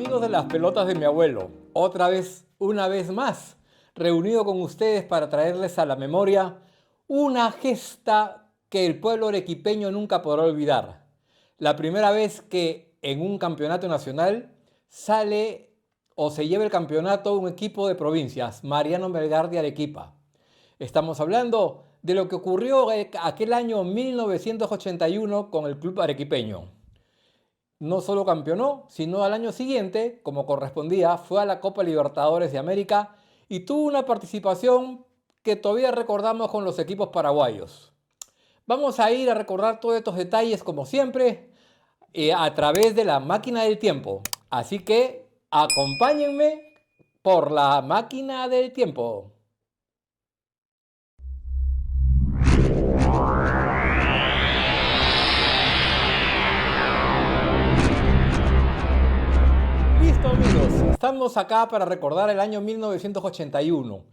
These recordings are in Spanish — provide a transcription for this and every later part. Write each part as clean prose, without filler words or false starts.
amigos de las pelotas de mi abuelo, otra vez, una vez más, reunido con ustedes para traerles a la memoria una gesta que el pueblo arequipeño nunca podrá olvidar. La primera vez que en un campeonato nacional sale o se lleva el campeonato un equipo de provincias, Mariano Melgar de Arequipa. Estamos hablando de lo que ocurrió aquel año 1981 con el club arequipeño. No solo campeonó, sino al año siguiente, como correspondía, fue a la Copa Libertadores de América y tuvo una participación que todavía recordamos con los equipos paraguayos. Vamos a ir a recordar todos estos detalles, como siempre, a través de la máquina del tiempo. Así que acompáñenme por la máquina del tiempo. Listo, amigos, estamos acá para recordar el año 1981.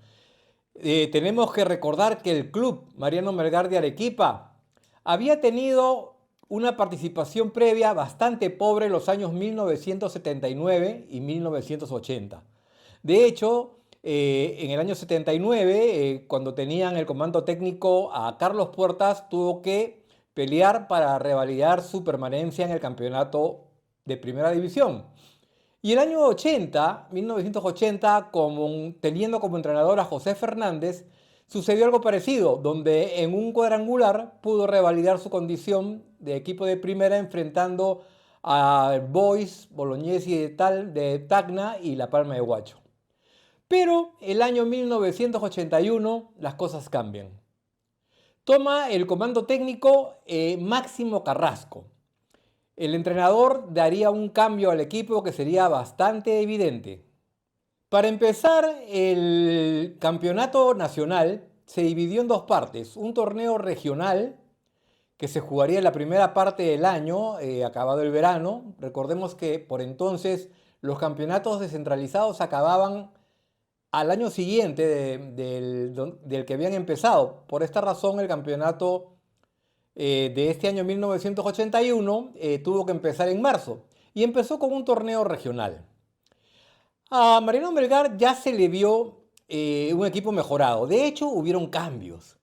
Tenemos que recordar que el club Mariano Melgar de Arequipa había tenido una participación previa bastante pobre en los años 1979 y 1980. De hecho, en el año 79, cuando tenían el comando técnico a Carlos Puertas, tuvo que pelear para revalidar su permanencia en el campeonato de primera división. Y el año 80, 1980, teniendo como entrenador a José Fernández, sucedió algo parecido, donde en un cuadrangular pudo revalidar su condición de equipo de primera enfrentando a Boys, Bolognesi de Tacna y La Palma de Huacho. Pero el año 1981 las cosas cambian. Toma el comando técnico Máximo Carrasco. El entrenador daría un cambio al equipo que sería bastante evidente. Para empezar, el campeonato nacional se dividió en dos partes. Un torneo regional que se jugaría en la primera parte del año, acabado el verano. Recordemos que por entonces los campeonatos descentralizados acababan al año siguiente del que habían empezado. Por esta razón, el campeonato de este año 1981 tuvo que empezar en marzo y empezó con un torneo regional. A Mariano Melgar ya se le vio un equipo mejorado. De hecho, hubieron cambios.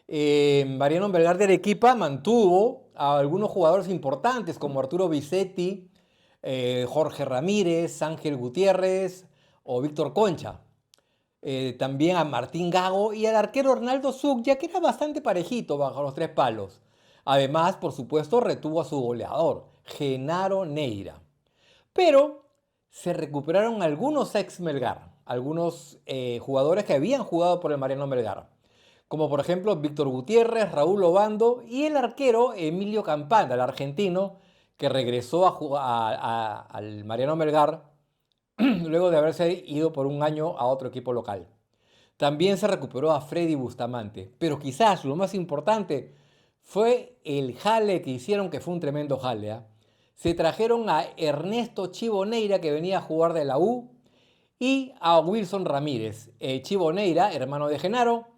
Mariano Melgar de Arequipa mantuvo a algunos jugadores importantes como Arturo Bisetti, Jorge Ramírez, Ángel Gutiérrez o Víctor Concha. También a Martín Gago y al arquero Arnaldo Zucca, que era bastante parejito bajo los tres palos. Además, por supuesto, retuvo a su goleador, Genaro Neira. Pero se recuperaron algunos ex Melgar, algunos jugadores que habían jugado por el Mariano Melgar, como por ejemplo Víctor Gutiérrez, Raúl Obando y el arquero Emilio Campana, el argentino, que regresó al Mariano Melgar luego de haberse ido por un año a otro equipo local. También se recuperó a Freddy Bustamante, pero quizás lo más importante fue el jale que hicieron, que fue un tremendo jale, ¿eh? Se trajeron a Ernesto Chivo Neira, que venía a jugar de la U, y a Wilson Ramírez. Chivo Neira, hermano de Genaro,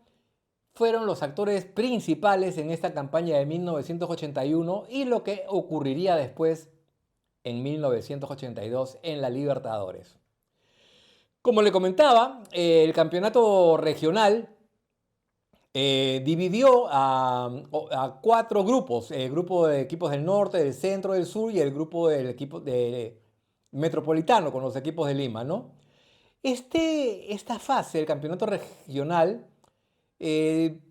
fueron los actores principales en esta campaña de 1981 y lo que ocurriría después en 1982 en la Libertadores. Como le comentaba, el campeonato regional dividió a cuatro grupos, el grupo de equipos del norte, del centro, del sur y el grupo del equipo metropolitano con los equipos de Lima, ¿no? Esta fase del campeonato regional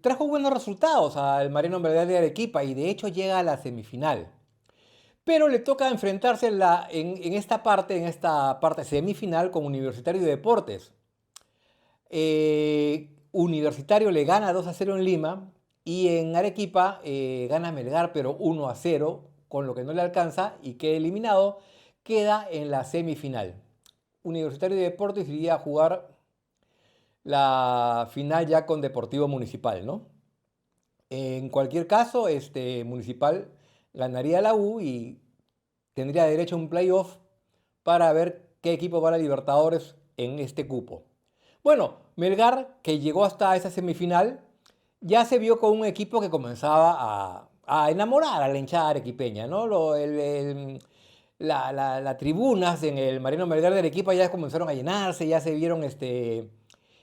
trajo buenos resultados al Mariano Melgar de Arequipa y de hecho llega a la semifinal. Pero le toca enfrentarse en esta parte semifinal con Universitario de Deportes. Universitario le gana 2-0 en Lima y en Arequipa gana Melgar pero 1-0, con lo que no le alcanza y queda eliminado, queda en la semifinal. Universitario de Deportes iría a jugar la final ya con Deportivo Municipal, ¿no? En cualquier caso, Municipal ganaría la U y tendría derecho a un playoff para ver qué equipo va a la Libertadores en este cupo. Bueno, Melgar, que llegó hasta esa semifinal, ya se vio con un equipo que comenzaba a enamorar a la hinchada arequipeña, ¿no? las tribunas en el Mariano Melgar de Arequipa ya comenzaron a llenarse, ya se vieron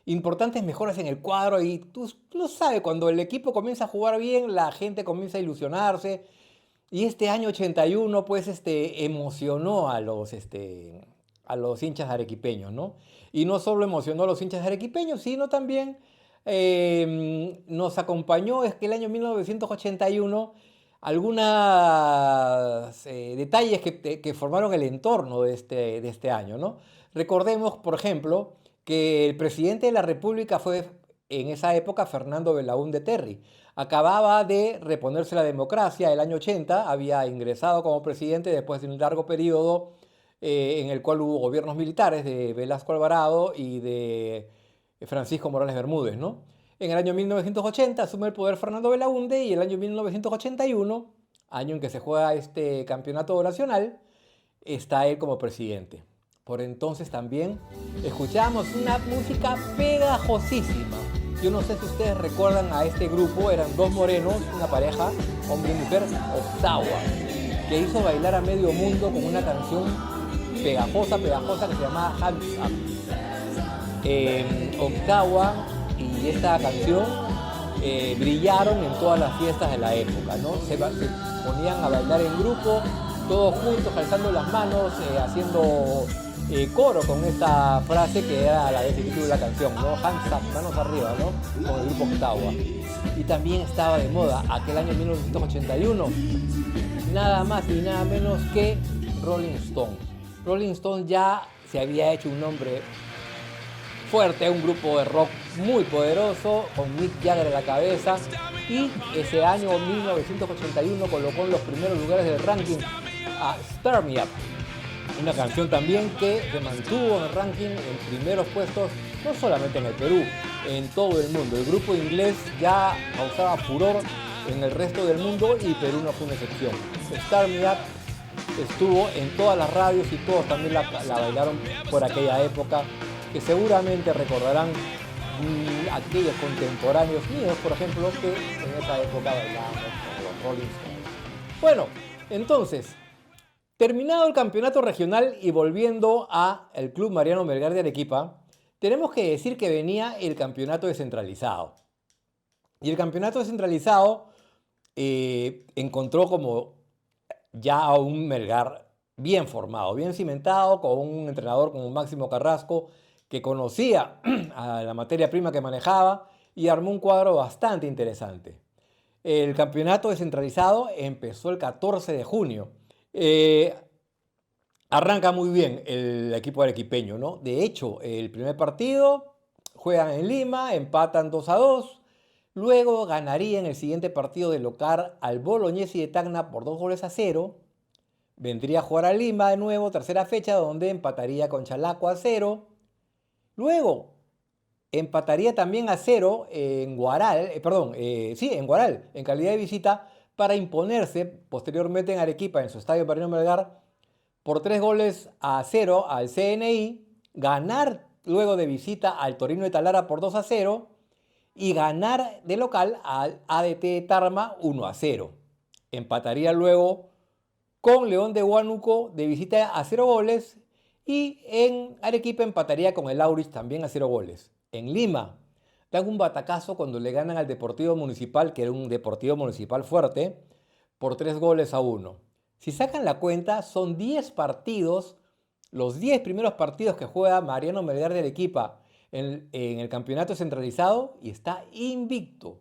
importantes mejoras en el cuadro y tú no sabes, cuando el equipo comienza a jugar bien, la gente comienza a ilusionarse. Y este año 81 pues emocionó a los hinchas arequipeños, ¿no? Y no solo emocionó a los hinchas arequipeños, sino también nos acompañó, es que el año 1981 algunos detalles que formaron el entorno de este año, ¿no? Recordemos, por ejemplo, que el presidente de la República fue en esa época Fernando Belaúnde Terry. Acababa de reponerse la democracia el año 80, había ingresado como presidente después de un largo periodo en el cual hubo gobiernos militares de Velasco Alvarado y de Francisco Morales Bermúdez, ¿no? En el año 1980 asume el poder Fernando Belaúnde y el año 1981, año en que se juega este campeonato nacional, está él como presidente. Por entonces también escuchábamos una música pegajosísima. Yo no sé si ustedes recuerdan a este grupo, eran dos morenos, una pareja, hombre y mujer, Octava, que hizo bailar a medio mundo con una canción pegajosa que se llamaba Hands Up. Octava y esta canción brillaron en todas las fiestas de la época, ¿no? Se ponían a bailar en grupo, todos juntos, alzando las manos, haciendo coro con esta frase que era a la vez el título de la canción, ¿no? Hands up, manos arriba, ¿no? Con el grupo Octava. Y también estaba de moda aquel año 1981, nada más y nada menos que Rolling Stones. Rolling Stones ya se había hecho un nombre fuerte, un grupo de rock muy poderoso, con Mick Jagger en la cabeza, y ese año 1981 colocó en los primeros lugares del ranking a Start Me Up, una canción también que se mantuvo en el ranking en primeros puestos, no solamente en el Perú, en todo el mundo. El grupo inglés ya causaba furor en el resto del mundo y Perú no fue una excepción. Start Me Up estuvo en todas las radios y todos también la bailaron por aquella época, que seguramente recordarán aquellos contemporáneos míos, por ejemplo, que en esa época bailábamos con los Rolling Stones. Bueno, entonces, terminado el campeonato regional y volviendo al Club Mariano Melgar de Arequipa, tenemos que decir que venía el campeonato descentralizado. Y el campeonato descentralizado encontró como ya a un Melgar bien formado, bien cimentado, con un entrenador como Máximo Carrasco, que conocía a la materia prima que manejaba y armó un cuadro bastante interesante. El campeonato descentralizado empezó el 14 de junio. Arranca muy bien el equipo arequipeño, ¿no? De hecho, el primer partido juegan en Lima, empatan 2-2. Luego ganaría en el siguiente partido de local al Bolognesi de Tacna por 2-0. Vendría a jugar a Lima de nuevo, tercera fecha, donde empataría con Chalaco a 0. Luego empataría también a 0 en Guaral, en Guaral, en calidad de visita, para imponerse posteriormente en Arequipa, en su estadio Mariano Melgar, por 3-0 al CNI, ganar luego de visita al Torino de Talara por 2-0 y ganar de local al ADT Tarma 1-0. Empataría luego con León de Huánuco de visita a 0 goles y en Arequipa empataría con el Aurich también a 0 goles. En Lima dan un batacazo cuando le ganan al Deportivo Municipal, que era un Deportivo Municipal fuerte, por 3-1. Si sacan la cuenta, son 10 partidos, los 10 primeros partidos que juega Mariano Melgar de Arequipa en el campeonato centralizado, y está invicto.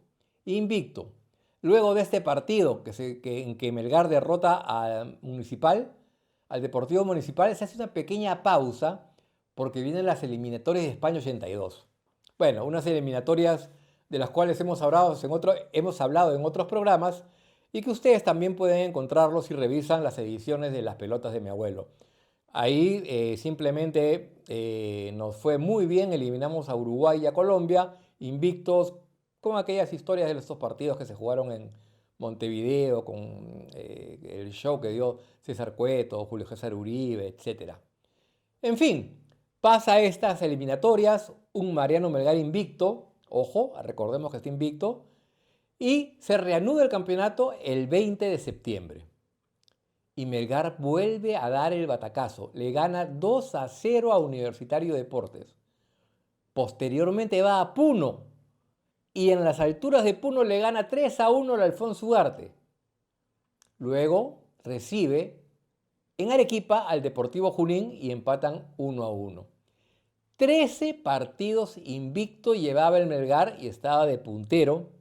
Luego de este partido en que Melgar derrota al Deportivo Municipal, se hace una pequeña pausa porque vienen las eliminatorias de España 82. Bueno, unas eliminatorias de las cuales hemos hablado en otros programas y que ustedes también pueden encontrarlos si revisan las ediciones de Las Pelotas de mi abuelo. Ahí simplemente nos fue muy bien, eliminamos a Uruguay y a Colombia, invictos, con aquellas historias de estos partidos que se jugaron en Montevideo, con el show que dio César Cueto, Julio César Uribe, etc. En fin, pasa estas eliminatorias, un Mariano Melgar invicto, ojo, recordemos que está invicto, y se reanuda el campeonato el 20 de septiembre. y Melgar vuelve a dar el batacazo. Le gana 2-0 a Universitario Deportes. Posteriormente va a Puno y en las alturas de Puno le gana 3-1 al Alfonso Ugarte. Luego recibe en Arequipa al Deportivo Junín y empatan 1-1. 13 partidos invicto llevaba el Melgar y estaba de puntero,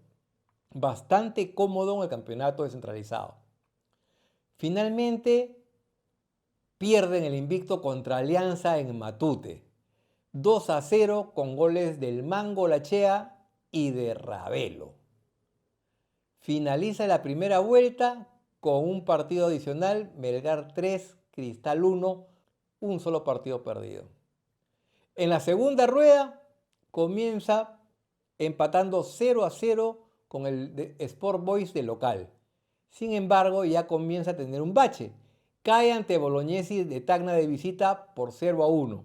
bastante cómodo en el campeonato descentralizado. Finalmente pierden el invicto contra Alianza en Matute, 2-0 con goles del Mango Lachea y de Ravelo. Finaliza la primera vuelta con un partido adicional, Melgar 3, Cristal 1, un solo partido perdido. En la segunda rueda comienza empatando 0-0 con el Sport Boys de local. Sin embargo, ya comienza a tener un bache. Cae ante Bolognesi de Tacna de visita por 0-1.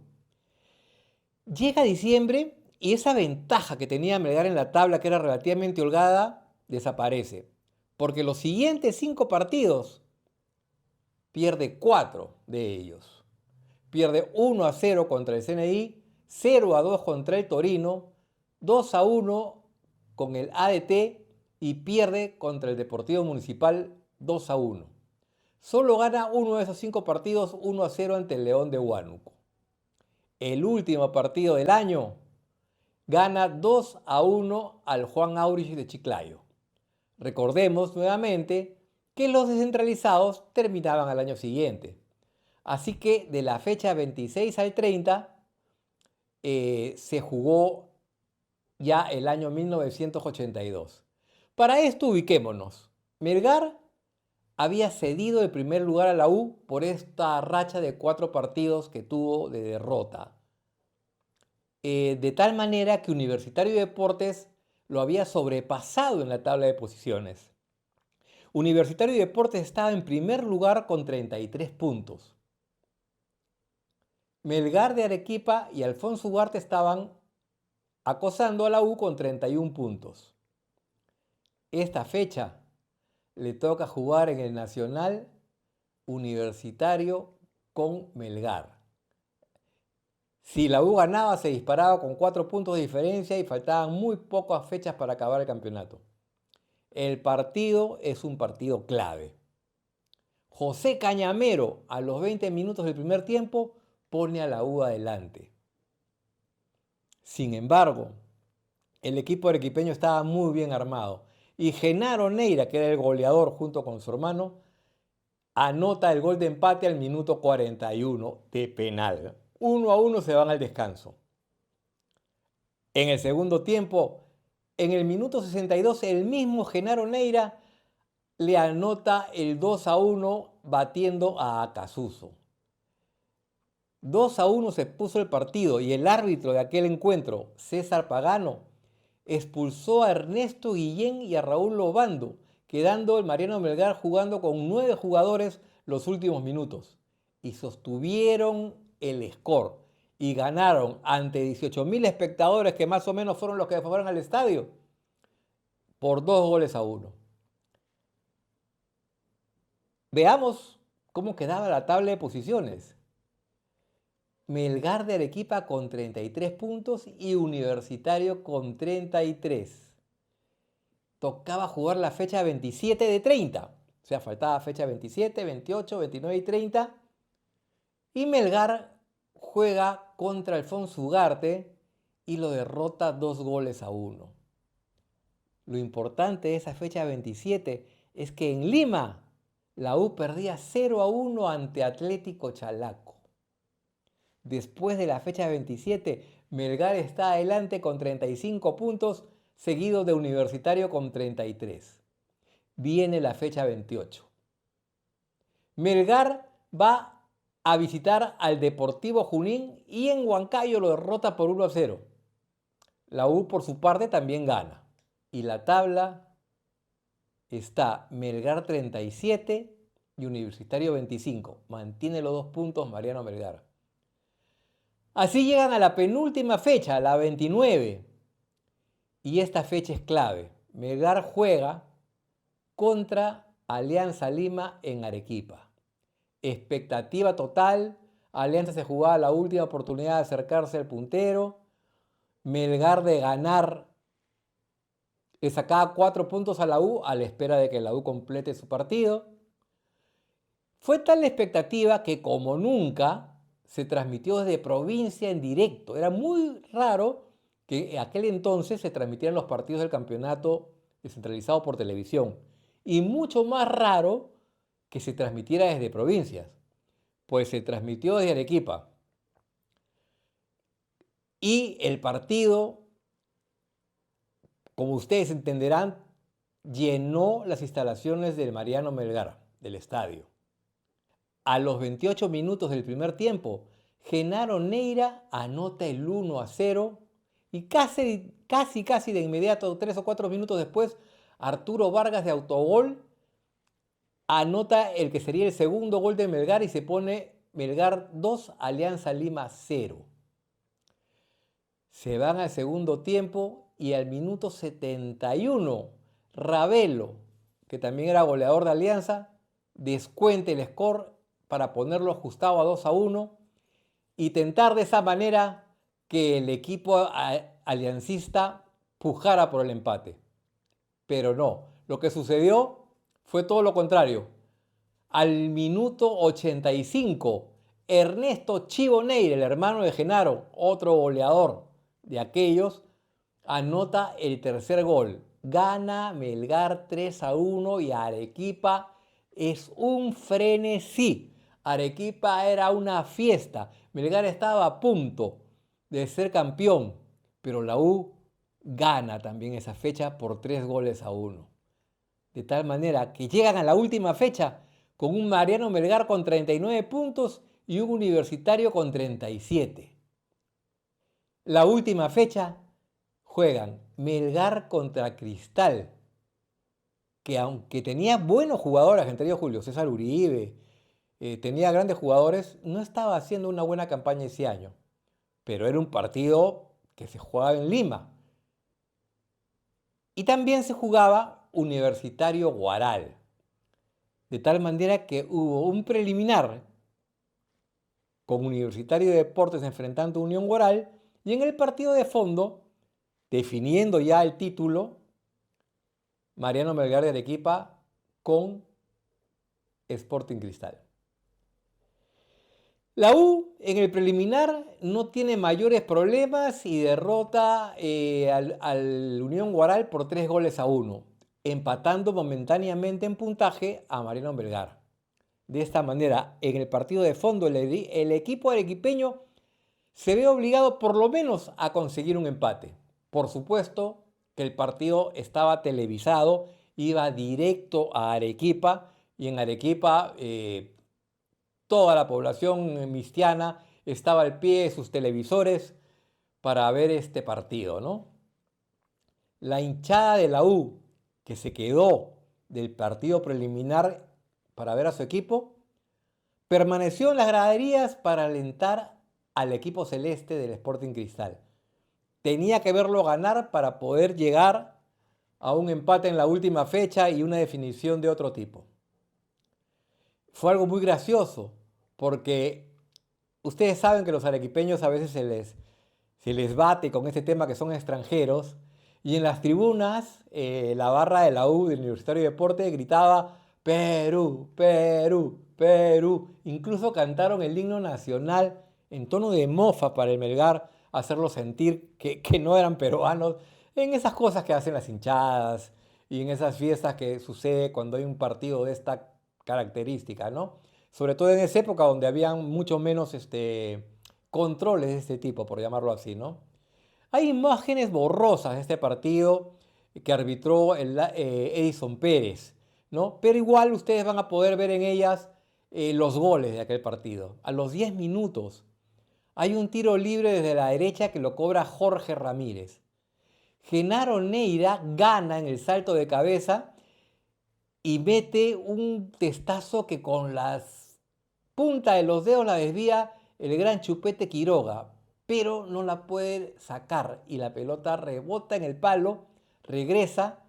Llega diciembre y esa ventaja que tenía Melgar en la tabla, que era relativamente holgada, desaparece. Porque los siguientes 5 partidos pierde 4 de ellos. Pierde 1-0 contra el CNI, 0-2 contra el Torino, 2-1 con el ADT y pierde contra el Deportivo Municipal 2-1. Solo gana uno de esos 5 partidos 1-0 ante el León de Huánuco. El último partido del año gana 2-1 al Juan Aurich de Chiclayo. Recordemos nuevamente que los descentralizados terminaban al año siguiente. Así que de la fecha 26 al 30 se jugó ya el año 1982. Para esto ubiquémonos. Melgar había cedido el primer lugar a la U por esta racha de 4 partidos que tuvo de derrota. De tal manera que Universitario de Deportes lo había sobrepasado en la tabla de posiciones. Universitario de Deportes estaba en primer lugar con 33 puntos. Melgar de Arequipa y Alfonso Ugarte estaban acosando a la U con 31 puntos. Esta fecha le toca jugar en el Nacional Universitario con Melgar. Si la U ganaba, se disparaba con 4 puntos de diferencia y faltaban muy pocas fechas para acabar el campeonato. El partido es un partido clave. José Cañamero, a los 20 minutos del primer tiempo, pone a la U adelante. Sin embargo, el equipo arequipeño estaba muy bien armado y Genaro Neira, que era el goleador junto con su hermano, anota el gol de empate al minuto 41 de penal. 1-1 se van al descanso. En el segundo tiempo, en el minuto 62, el mismo Genaro Neira le anota el 2-1 batiendo a Acasuso. 2-1 se puso el partido y el árbitro de aquel encuentro, César Pagano, expulsó a Ernesto Guillén y a Raúl Lobando, quedando el Mariano Melgar jugando con 9 jugadores los últimos minutos. Y sostuvieron el score y ganaron ante 18.000 espectadores, que más o menos fueron los que fueron al estadio, por 2-1. Veamos cómo quedaba la tabla de posiciones. Melgar de Arequipa con 33 puntos y Universitario con 33. Tocaba jugar la fecha 27 de 30. O sea, faltaba fecha 27, 28, 29 y 30. Y Melgar juega contra Alfonso Ugarte y lo derrota 2-1. Lo importante de esa fecha 27 es que en Lima la U perdía 0-1 ante Atlético Chalaco. Después de la fecha 27, Melgar está adelante con 35 puntos, seguido de Universitario con 33. Viene la fecha 28. Melgar va a visitar al Deportivo Junín y en Huancayo lo derrota por 1-0. La U por su parte también gana. Y la tabla está Melgar 37 y Universitario 25. Mantiene los 2 puntos Mariano Melgar. Así llegan a la penúltima fecha, la 29. Y esta fecha es clave. Melgar juega contra Alianza Lima en Arequipa. expectativa total. Alianza se jugaba la última oportunidad de acercarse al puntero. Melgar de ganar le sacaba 4 puntos a la U a la espera de que la U complete su partido. Fue tal la expectativa que como nunca se transmitió desde provincia en directo. Era muy raro que en aquel entonces se transmitieran los partidos del campeonato descentralizado por televisión. Y mucho más raro que se transmitiera desde provincias, pues se transmitió desde Arequipa. Y el partido, como ustedes entenderán, llenó las instalaciones del Mariano Melgar, del estadio. A los 28 minutos del primer tiempo, Genaro Neira anota el 1-0 y casi de inmediato, 3 o 4 minutos después, Arturo Vargas de autogol anota el que sería el segundo gol de Melgar y se pone Melgar 2, Alianza Lima 0. Se van al segundo tiempo y al minuto 71, Ravelo, que también era goleador de Alianza, descuenta el score para ponerlo ajustado a 2-1 y tentar de esa manera que el equipo aliancista pujara por el empate. Pero no, lo que sucedió fue todo lo contrario. Al minuto 85, Ernesto Chivo Neira, el hermano de Genaro, otro goleador de aquellos, anota el tercer gol. Gana Melgar 3-1 y Arequipa es un frenesí. Arequipa era una fiesta. Melgar estaba a punto de ser campeón, pero la U gana también esa fecha por 3-1. De tal manera que llegan a la última fecha con un Mariano Melgar con 39 puntos y un Universitario con 37. La última fecha juegan Melgar contra Cristal, que aunque tenía buenos jugadores, entre ellos Julio César Uribe, tenía grandes jugadores, no estaba haciendo una buena campaña ese año. Pero era un partido que se jugaba en Lima. Y también se jugaba Universitario Guaral. De tal manera que hubo un preliminar con Universitario de Deportes enfrentando a Unión Guaral y en el partido de fondo, definiendo ya el título, Mariano Melgar de Arequipa con Sporting Cristal. La U en el preliminar no tiene mayores problemas y derrota al Unión Guaral por 3-1, empatando momentáneamente en puntaje a Mariano Melgar. De esta manera, en el partido de fondo, el equipo arequipeño se ve obligado por lo menos a conseguir un empate. Por supuesto que el partido estaba televisado, iba directo a Arequipa y en Arequipa toda la población mistiana estaba al pie de sus televisores para ver este partido, ¿no? La hinchada de la U, que se quedó del partido preliminar para ver a su equipo, permaneció en las graderías para alentar al equipo celeste del Sporting Cristal. Tenía que verlo ganar para poder llegar a un empate en la última fecha y una definición de otro tipo. Fue algo muy gracioso, porque ustedes saben que los arequipeños a veces se les bate con este tema que son extranjeros, y en las tribunas la barra de la U del Universitario de Deportes gritaba Perú, Perú, Perú. Incluso cantaron el himno nacional en tono de mofa para el Melgar, hacerlo sentir que no eran peruanos, en esas cosas que hacen las hinchadas y en esas fiestas que sucede cuando hay un partido de esta característica, ¿no? Sobre todo en esa época donde habían mucho menos controles de este tipo, por llamarlo así, ¿no? Hay imágenes borrosas de este partido que arbitró Edison Pérez, ¿no? Pero igual ustedes van a poder ver en ellas los goles de aquel partido. A los 10 minutos hay un tiro libre desde la derecha que lo cobra Jorge Ramírez. Genaro Neira gana en el salto de cabeza y mete un testazo que con las puntas de los dedos la desvía el gran Chupete Quiroga, pero no la puede sacar y la pelota rebota en el palo, regresa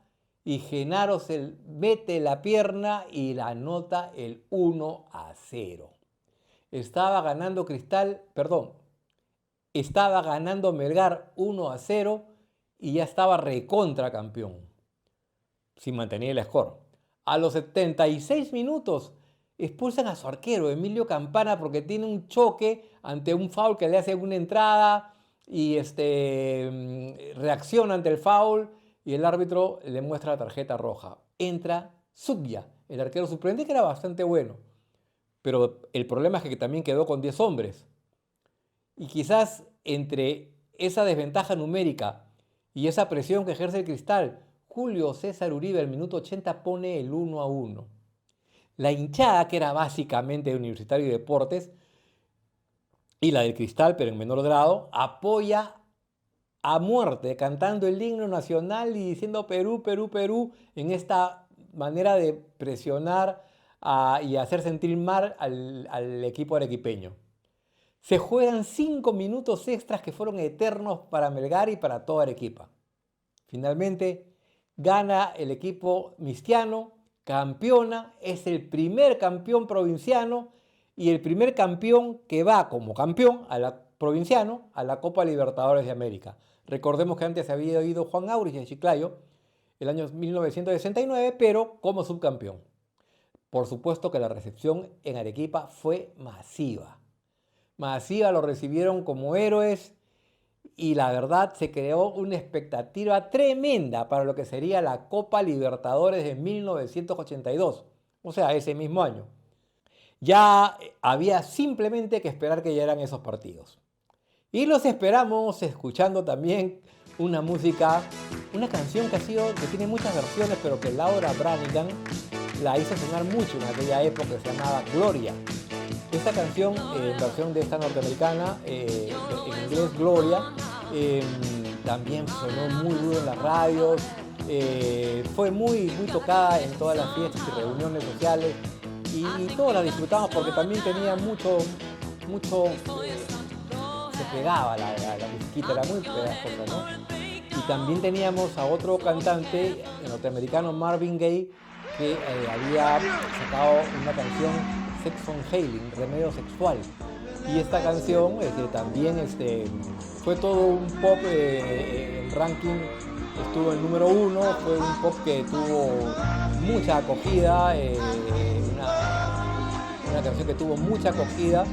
y Genaro se mete la pierna y la anota el 1-0. Estaba ganando estaba ganando Melgar 1-0 y ya estaba recontra campeón, sin mantener el score. A los 76 minutos expulsan a su arquero, Emilio Campana, porque tiene un choque ante un foul que le hace una entrada y reacciona ante el foul y el árbitro le muestra la tarjeta roja. Entra Zubia, el arquero suplente, que era bastante bueno, pero el problema es que también quedó con 10 hombres. Y quizás entre esa desventaja numérica y esa presión que ejerce el Cristal, Julio César Uribe al minuto 80 pone el 1-1. La hinchada, que era básicamente de Universitario y Deportes, y la del Cristal, pero en menor grado, apoya a muerte, cantando el himno nacional y diciendo Perú, Perú, Perú, en esta manera de presionar y hacer sentir mal al equipo arequipeño. Se juegan 5 minutos extras que fueron eternos para Melgar y para toda Arequipa. Finalmente, gana el equipo mistiano, campeona, es el primer campeón provinciano y el primer campeón que va como campeón provinciano a la Copa Libertadores de América. Recordemos que antes había ido Juan Aurich de Chiclayo el año 1969, pero como subcampeón. Por supuesto que la recepción en Arequipa fue masiva. Masiva, lo recibieron como héroes y la verdad se creó una expectativa tremenda para lo que sería la Copa Libertadores de 1982, o sea, ese mismo año. Ya había simplemente que esperar que llegaran esos partidos. Y los esperamos escuchando también una música, una canción que tiene muchas versiones, pero que Laura Branigan la hizo sonar mucho en aquella época, que se llamaba Gloria. Esta canción, en versión de esta norteamericana, en inglés Gloria, también sonó muy duro en las radios, fue muy tocada en todas las fiestas y reuniones sociales y todos la disfrutamos porque también tenía mucho se pegaba la musiquita, era muy pegajosa, ¿no? Y también teníamos a otro cantante norteamericano, Marvin Gaye, que había sacado una canción, Sex on Healing, remedio sexual. Y esta canción también fue todo un pop, el ranking estuvo en número 1, fue un pop que tuvo mucha acogida, una canción que tuvo mucha acogida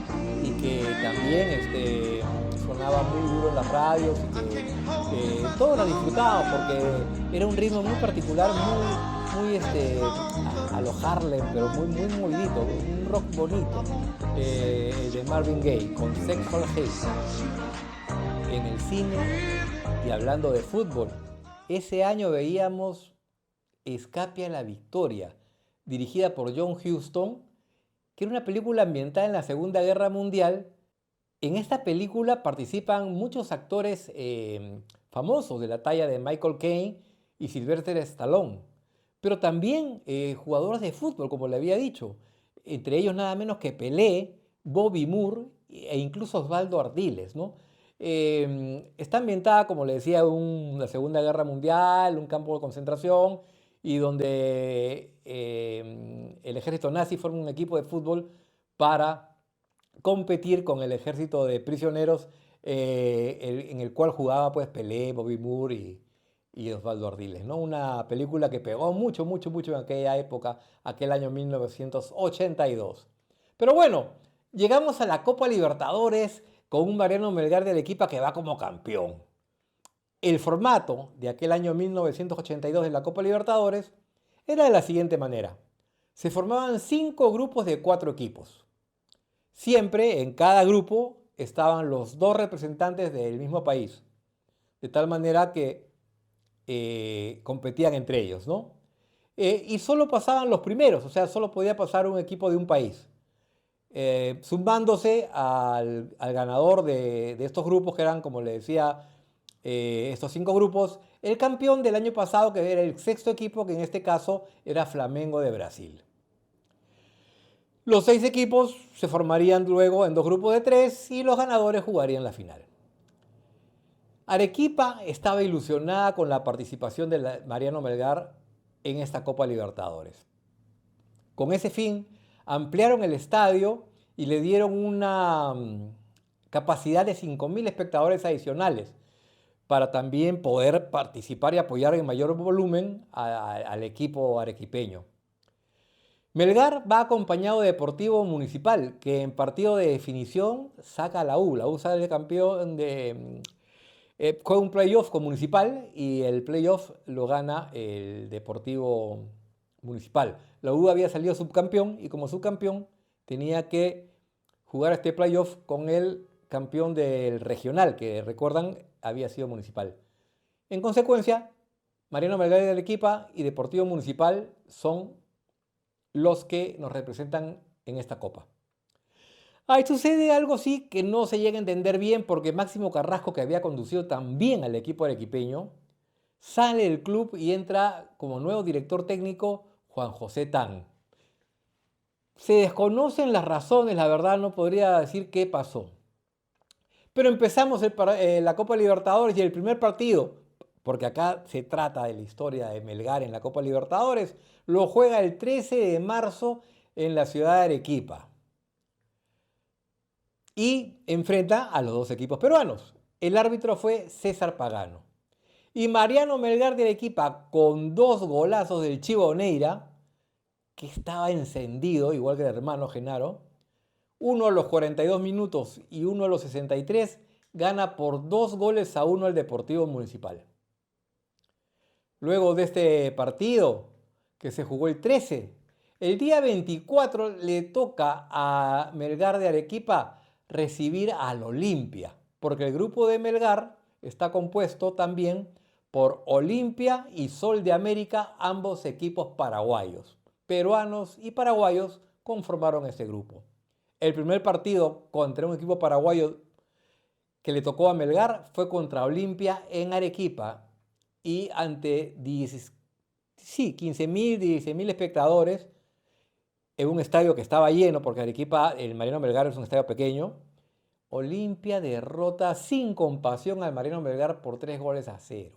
y que también sonaba muy duro en las radios y que todos la disfrutábamos porque era un ritmo muy particular, muy a lo Harlem, pero muy movidito, un rock bonito, de Marvin Gaye con Sexual Hate. En el cine, y hablando de fútbol, ese año veíamos Escape a la Victoria, dirigida por John Huston, que era una película ambientada en la Segunda Guerra Mundial. En esta película participan muchos actores famosos de la talla de Michael Caine y Sylvester Stallone, pero también jugadores de fútbol, como le había dicho, entre ellos nada menos que Pelé, Bobby Moore e incluso Osvaldo Ardiles, ¿no? Está ambientada, como le decía, en la Segunda Guerra Mundial, un campo de concentración, y donde el ejército nazi forma un equipo de fútbol para competir con el ejército de prisioneros en el cual jugaba pues Pelé, Bobby Moore y Osvaldo Ardiles, ¿no? Una película que pegó mucho en aquella época, aquel año 1982. Pero bueno, llegamos a la Copa Libertadores con un Mariano Melgar de Arequipa que va como campeón. El formato de aquel año 1982 de la Copa Libertadores era de la siguiente manera. Se formaban 5 grupos de 4 equipos. Siempre en cada grupo estaban los 2 representantes del mismo país, de tal manera que competían entre ellos, ¿no? Y solo pasaban los primeros, o sea, solo podía pasar un equipo de un país, sumándose al ganador de estos grupos, que eran, como le decía, estos 5 grupos, el campeón del año pasado, que era el 6.º equipo, que en este caso era Flamengo de Brasil. Los 6 equipos se formarían luego en 2 grupos de 3 y los ganadores jugarían la final. Arequipa estaba ilusionada con la participación de Mariano Melgar en esta Copa Libertadores. Con ese fin, ampliaron el estadio y le dieron una capacidad de 5.000 espectadores adicionales para también poder participar y apoyar en mayor volumen al equipo arequipeño. Melgar va acompañado de Deportivo Municipal, que en partido de definición saca a la U. La U sale campeón juega un playoff con Municipal y el playoff lo gana el Deportivo Municipal. La U había salido subcampeón y como subcampeón tenía que jugar este playoff con el campeón del regional, que recuerdan había sido Municipal. En consecuencia, Mariano Melgar de Arequipa y Deportivo Municipal son los que nos representan en esta copa. Ahí sucede algo sí que no se llega a entender bien porque Máximo Carrasco, que había conducido también al equipo arequipeño, sale del club y entra como nuevo director técnico Juan José Tan. Se desconocen las razones, la verdad no podría decir qué pasó. Pero empezamos la Copa Libertadores y el primer partido, porque acá se trata de la historia de Melgar en la Copa Libertadores, lo juega el 13 de marzo en la ciudad de Arequipa. Y enfrenta a los dos equipos peruanos. El árbitro fue César Pagano. Y Mariano Melgar de Arequipa, con 2 golazos del Chivo Neira, que estaba encendido, igual que el hermano Genaro, uno a los 42 minutos y uno a los 63, gana por 2-1 al Deportivo Municipal. Luego de este partido, que se jugó el 13, el día 24 le toca a Melgar de Arequipa recibir al Olimpia, porque el grupo de Melgar está compuesto también por Olimpia y Sol de América, ambos equipos paraguayos. Peruanos y paraguayos conformaron este grupo. El primer partido contra un equipo paraguayo que le tocó a Melgar fue contra Olimpia en Arequipa y ante 15.000, 16.000 espectadores en un estadio que estaba lleno, porque Arequipa, el Mariano Melgar es un estadio pequeño. Olimpia derrota sin compasión al Mariano Melgar por 3-0.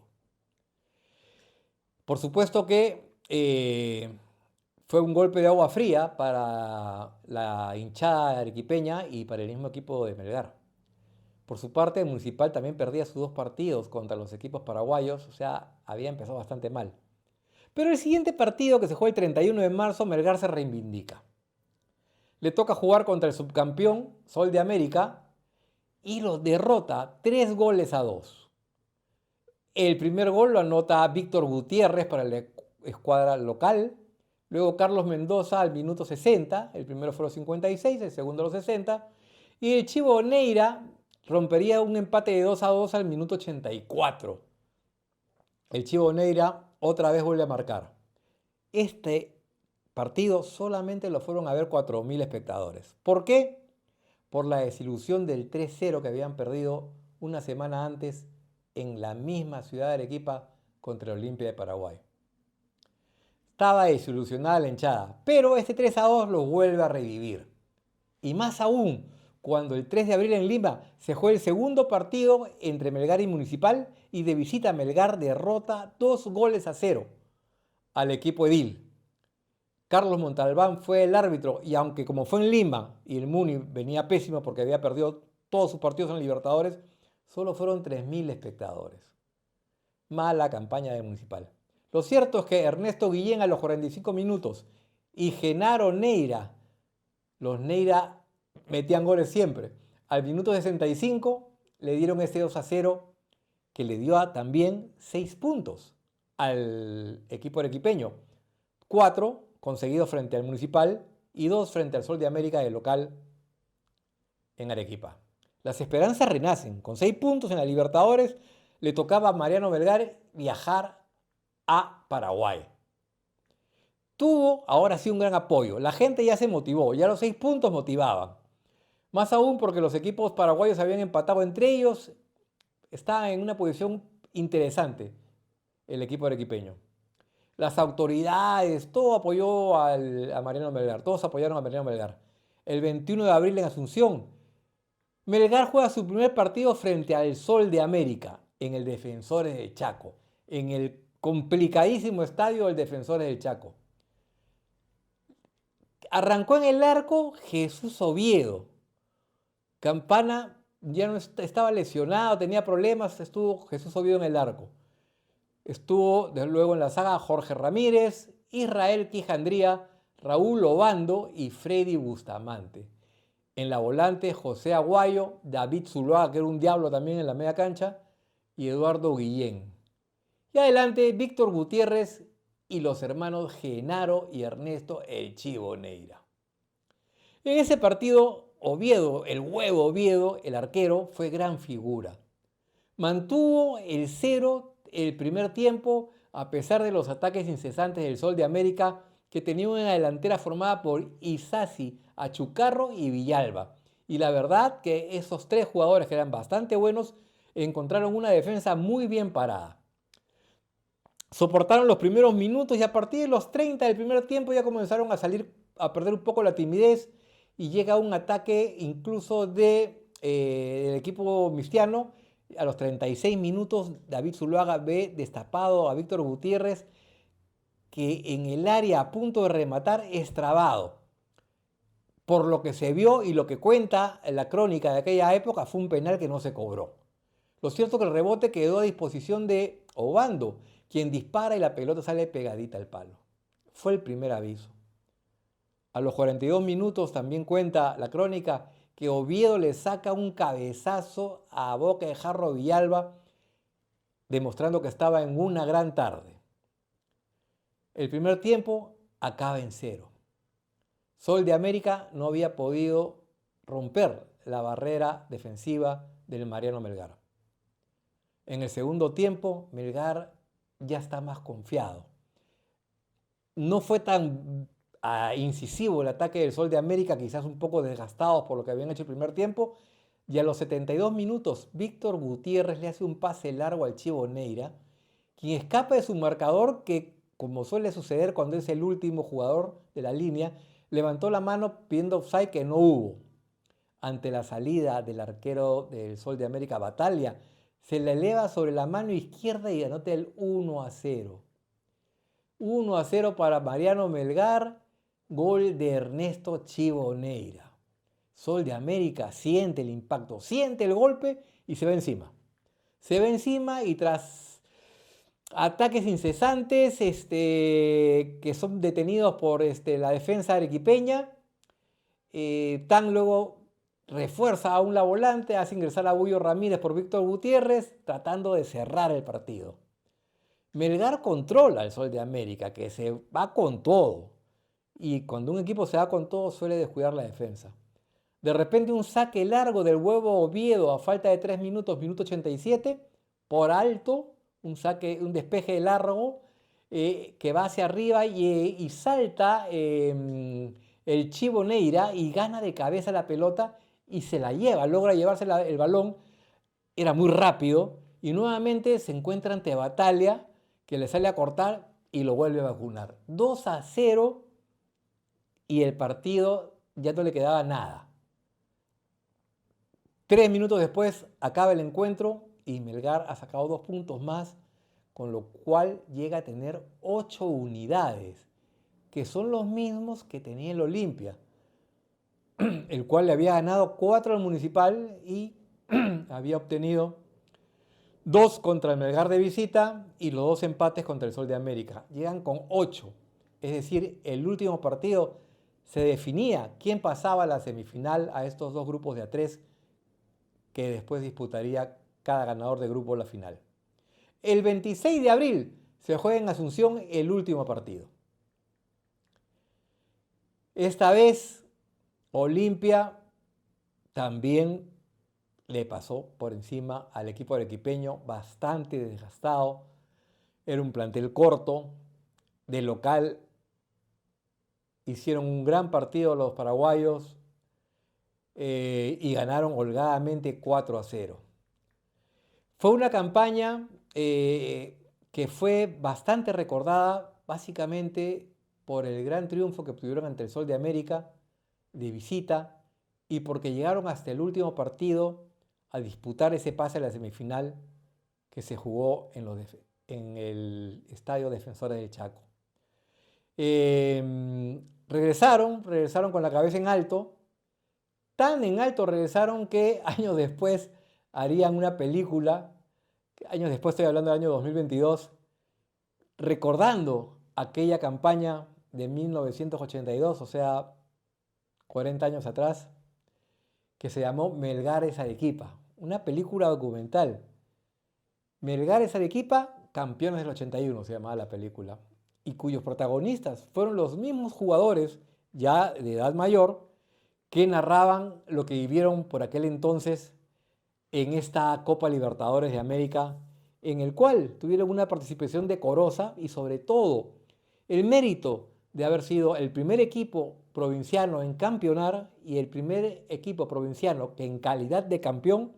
Por supuesto que fue un golpe de agua fría para la hinchada arequipeña y para el mismo equipo de Melgar. Por su parte, el Municipal también perdía sus 2 partidos contra los equipos paraguayos, o sea, había empezado bastante mal. Pero el siguiente partido, que se juega el 31 de marzo, Melgar se reivindica. Le toca jugar contra el subcampeón Sol de América y lo derrota 3-2. El primer gol lo anota Víctor Gutiérrez para la escuadra local. Luego Carlos Mendoza al minuto 60. El primero fue a los 56, el segundo a los 60. Y el Chivo Neira rompería un empate de 2-2 al minuto 84. El Chivo Neira otra vez vuelve a marcar. Este partido solamente lo fueron a ver 4.000 espectadores. ¿Por qué? Por la desilusión del 3-0 que habían perdido una semana antes en la misma ciudad de Arequipa contra el Olimpia de Paraguay. Estaba desilusionada la hinchada, pero este 3-2 lo vuelve a revivir. Y más aún, cuando el 3 de abril en Lima se juega el segundo partido entre Melgar y Municipal y de visita Melgar derrota 2-0 al equipo edil. Carlos Montalbán fue el árbitro y aunque como fue en Lima y el Muni venía pésimo porque había perdido todos sus partidos en Libertadores, solo fueron 3.000 espectadores. Mala campaña de Municipal. Lo cierto es que Ernesto Guillén a los 45 minutos y Genaro Neira, los Neira metían goles siempre. Al minuto 65 le dieron ese 2-0 que le dio también 6 puntos al equipo arequipeño. 4 conseguidos frente al Municipal y 2 frente al Sol de América de local en Arequipa. Las esperanzas renacen. Con 6 puntos en la Libertadores le tocaba a Mariano Melgar viajar a Paraguay. Tuvo ahora sí un gran apoyo. La gente ya se motivó, ya los 6 puntos motivaban. Más aún porque los equipos paraguayos habían empatado entre ellos. Estaba en una posición interesante el equipo arequipeño. Las autoridades, todo apoyó a Mariano Melgar, todos apoyaron a Mariano Melgar. El 21 de abril en Asunción, Melgar juega su primer partido frente al Sol de América, en el Defensores de Chaco, en el Complicadísimo estadio el Defensores del Chaco. Arrancó en el arco Jesús Oviedo. Campana ya no estaba lesionado, tenía problemas, estuvo Jesús Oviedo en el arco. Estuvo desde luego en la saga Jorge Ramírez, Israel Quijandría, Raúl Obando y Freddy Bustamante. En la volante José Aguayo, David Zuluaga, que era un diablo también en la media cancha, y Eduardo Guillén. Y adelante Víctor Gutiérrez y los hermanos Genaro y Ernesto El Chivo Neira. En ese partido, Oviedo, el huevo Oviedo, el arquero, fue gran figura. Mantuvo el 0 el primer tiempo a pesar de los ataques incesantes del Sol de América, que tenía una delantera formada por Isasi, Achucarro y Villalba. Y la verdad que esos tres jugadores, que eran bastante buenos, encontraron una defensa muy bien parada. Soportaron los primeros minutos y a partir de los 30 del primer tiempo ya comenzaron a salir, a perder un poco la timidez, y llega un ataque incluso del equipo mistiano. A los 36 minutos David Zuluaga ve destapado a Víctor Gutiérrez, que en el área a punto de rematar es trabado. Por lo que se vio y lo que cuenta la crónica de aquella época, fue un penal que no se cobró. Lo cierto es que el rebote quedó a disposición de Obando, quien dispara y la pelota sale pegadita al palo. Fue el primer aviso. A los 42 minutos también cuenta la crónica que Oviedo le saca un cabezazo a boca de jarro Villalba, demostrando que estaba en una gran tarde. El primer tiempo acaba en 0. Sol de América no había podido romper la barrera defensiva del Mariano Melgar. En el segundo tiempo, Melgar ya está más confiado. No fue tan incisivo el ataque del Sol de América, quizás un poco desgastados por lo que habían hecho el primer tiempo, y a los 72 minutos Víctor Gutiérrez le hace un pase largo al Chivo Neira, quien escapa de su marcador, que, como suele suceder cuando es el último jugador de la línea, levantó la mano pidiendo offside, que no hubo. Ante la salida del arquero del Sol de América, Batalla, se le eleva sobre la mano izquierda y anota el 1-0. 1-0 para Mariano Melgar, gol de Ernesto Chivo Neira. Sol de América siente el impacto, siente el golpe y se ve encima. Se ve encima y tras ataques incesantes que son detenidos por la defensa arequipeña, Tan luego refuerza aún la volante, hace ingresar a Bullo Ramírez por Víctor Gutiérrez, tratando de cerrar el partido. Melgar controla al Sol de América, que se va con todo. Y cuando un equipo se va con todo, suele descuidar la defensa. De repente un saque largo del huevo Oviedo a falta de 3 minutos, minuto 87, por alto, un despeje largo que va hacia arriba y salta el Chivo Neira y gana de cabeza la pelota y se la lleva, logra llevarse el balón, era muy rápido y nuevamente se encuentra ante Batalla, que le sale a cortar y lo vuelve a vacunar. 2-0 y el partido ya no le quedaba nada. 3 minutos después acaba el encuentro y Melgar ha sacado 2 puntos más, con lo cual llega a tener 8 unidades, que son los mismos que tenía el Olimpia, el cual le había ganado 4 al Municipal y había obtenido 2 contra el Melgar de visita y los 2 empates contra el Sol de América. Llegan con 8, es decir, el último partido se definía quién pasaba a la semifinal a estos 2 grupos de A3, que después disputaría cada ganador de grupo la final. El 26 de abril se juega en Asunción el último partido. Esta vez Olimpia también le pasó por encima al equipo arequipeño, bastante desgastado. Era un plantel corto. De local hicieron un gran partido los paraguayos y ganaron holgadamente 4-0. Fue una campaña que fue bastante recordada, básicamente por el gran triunfo que obtuvieron ante el Sol de América de visita y porque llegaron hasta el último partido a disputar ese pase a la semifinal que se jugó en los en el Estadio Defensores del Chaco. Regresaron con la cabeza en alto, tan en alto regresaron que años después harían una película, años después estoy hablando del año 2022, recordando aquella campaña de 1982, o sea, 40 años atrás, que se llamó Melgares Arequipa, una película documental. Melgares Arequipa, campeones del 81 se llamaba la película, y cuyos protagonistas fueron los mismos jugadores, ya de edad mayor, que narraban lo que vivieron por aquel entonces en esta Copa Libertadores de América, en el cual tuvieron una participación decorosa y sobre todo el mérito de haber sido el primer equipo provinciano en campeonar y el primer equipo provinciano que en calidad de campeón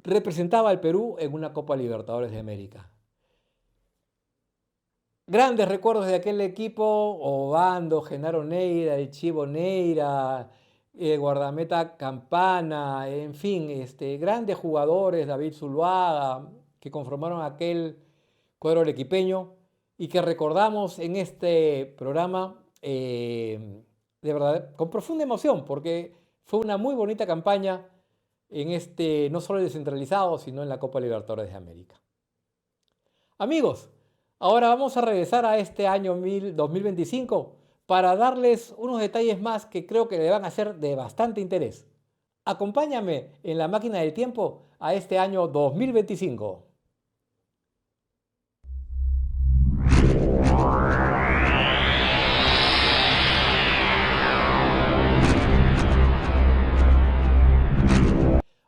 representaba al Perú en una Copa Libertadores de América. Grandes recuerdos de aquel equipo: Obando, Genaro Neira, el Chivo Neira, guardameta Campana, en fin, grandes jugadores, David Zuluaga, que conformaron aquel cuadro arequipeño y que recordamos en este programa de verdad con profunda emoción, porque fue una muy bonita campaña en no solo el descentralizado, sino en la Copa Libertadores de América. Amigos, ahora vamos a regresar a este año 2025 para darles unos detalles más que creo que le van a ser de bastante interés. Acompáñame en la máquina del tiempo a este año 2025.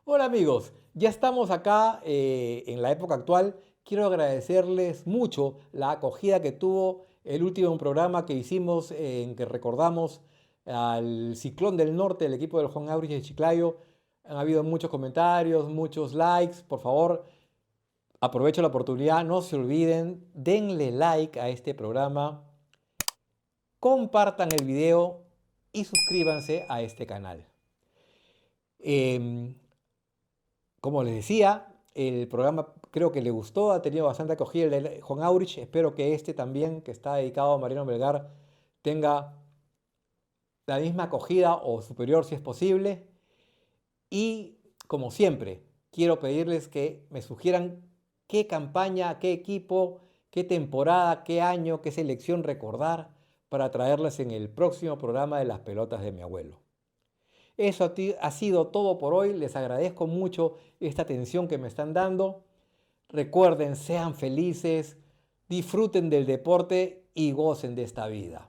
Hola amigos, ya estamos acá en la época actual. Quiero agradecerles mucho la acogida que tuvo el último programa que hicimos en que recordamos al Ciclón del Norte, el equipo del Juan Aurich de Chiclayo. Han habido muchos comentarios, muchos likes. Por favor, aprovecho la oportunidad, no se olviden, denle like a este programa, compartan el video y suscríbanse a este canal. Como les decía, el programa creo que le gustó, ha tenido bastante acogida el de Juan Aurich. Espero que también, que está dedicado a Mariano Melgar, tenga la misma acogida o superior si es posible. Y como siempre, quiero pedirles que me sugieran qué campaña, qué equipo, qué temporada, qué año, qué selección recordar para traerles en el próximo programa de Las Pelotas de mi Abuelo. Eso ha sido todo por hoy. Les agradezco mucho esta atención que me están dando. Recuerden, sean felices, disfruten del deporte y gocen de esta vida.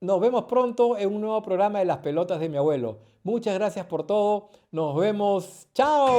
Nos vemos pronto en un nuevo programa de Las Pelotas de mi Abuelo. Muchas gracias por todo. Nos vemos. ¡Chao!